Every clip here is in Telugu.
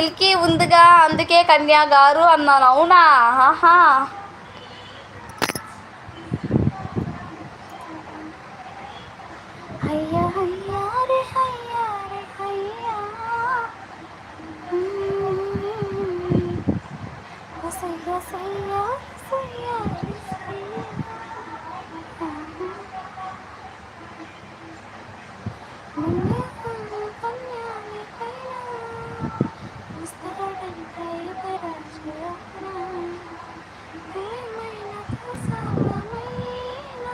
మిల్కీ ఉందిగా అందుకే కన్యా గారు అన్నాను. అవునా? ఆహా. అయ్యా అయ్యా రే అయ్యా రే అయ్యా. సయ్యా సయ్యా సయ్యా సయ్యా. కన్యాని పైన వస్తాడంటే యువరాజులా. ప్రేమైన ప్రసాదమైన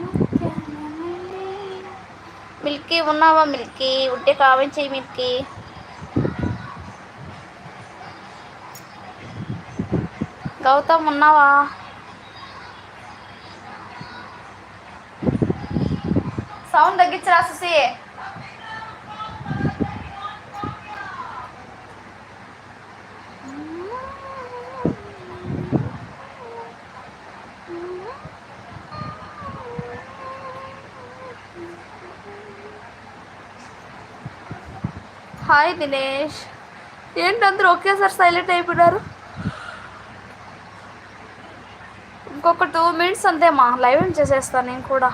ముత్యాలమల్లె. మిల్కీ ఉన్నావా? మిల్కీ ఉంటే కామెంట్ చెయ్యి మిల్కీ. గౌతమ్ ఉన్నావా? సౌండ్ తగ్గించరా సుసి. హాయ్ దినేష్. ఏంటి అందరూ ఒకేసారి సైలెంట్ అయిపోయినారు? ఇంకొక 2 minutes అంతే మా లైవ్ చేసేస్తాను నేను కూడా.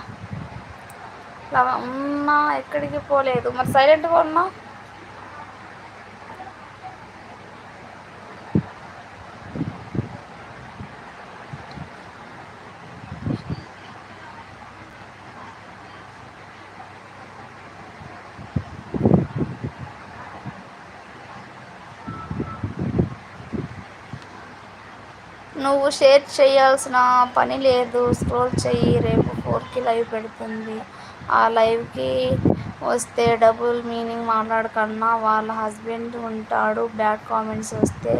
ఉన్నా ఎక్కడికి పోలేదు. మరి సైలెంట్గా ఉన్నా. నువ్వు షేర్ చేయాల్సిన పని లేదు. స్క్రోల్ చెయ్యి. రేపు 4కి లైవ్ పెడుతుంది. ఆ లైవ్కి వస్తే డబుల్ మీనింగ్ మాట్లాడకన్నా వాళ్ళ హస్బెండ్ ఉంటాడు. బ్యాడ్ కామెంట్స్ వస్తే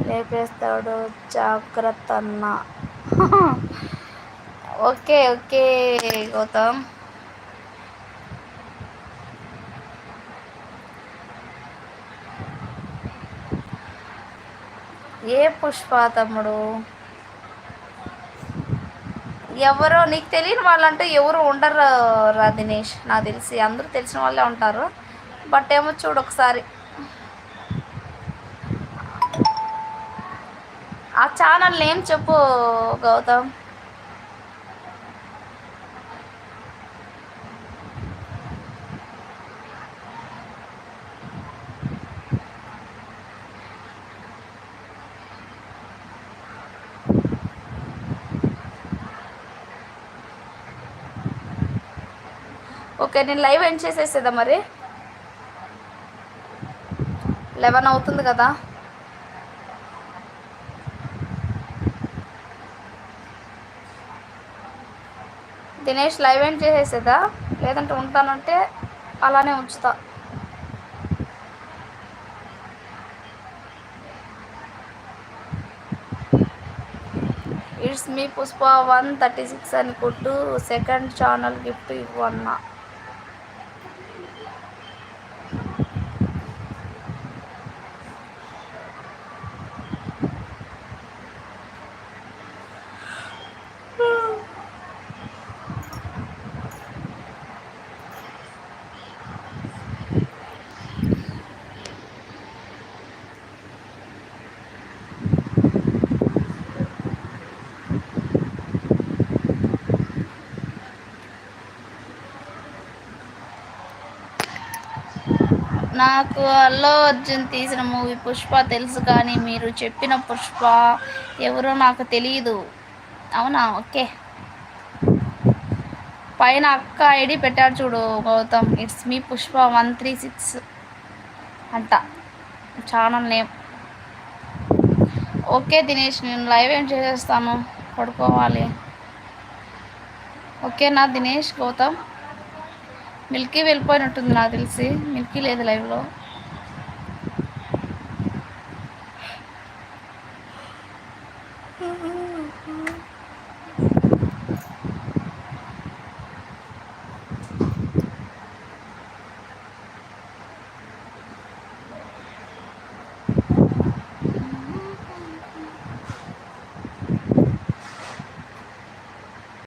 లేపేస్తాడు. జాగ్రత్త అన్న. Okay okay Gautam. ఏ పుష్ప తమ్ముడు? ఎవరో నీకు తెలియని వాళ్ళంటే ఎవరు ఉండరు రా దినేష్. నాకు తెలిసి అందరూ తెలిసిన వాళ్ళే ఉంటారు. బట్ ఏమో చూడు ఒకసారి ఆ ఛానల్ నేమ్ చెప్పు గౌతమ్. ఓకే నేను లైవ్ ఎండ్ చేసేసేదా మరి? 11 అవుతుంది కదా. దినేష్ లైవ్ ఎండ్ చేసేసేదా? లేదంటే ఉంటానంటే అలానే ఉంచుతా. ఇట్స్ మీ పుష్ప 136 అని కొట్టు. సెకండ్ ఛానల్ గిఫ్ట్ ఇవ్వన్నా. నాకు అల్లు అర్జున్ తీసిన మూవీ పుష్ప తెలుసు, కానీ మీరు చెప్పిన పుష్ప ఎవరో నాకు తెలియదు. అవునా? ఓకే. పైన అక్క ఐడి పెట్టాడు చూడు గౌతమ్. ఇట్స్ మీ పుష్ప 136 అంట ఛానల్ నేమ్. ఓకే దినేష్ నేను లైవ్ ఏం చేసేస్తాను. పడుకోవాలి. ఓకేనా దినేష్? గౌతమ్ మిల్కీ వెళ్ళిపోయినట్టుంది నాకు తెలిసి. మిల్కీ లేదు లైవ్లో.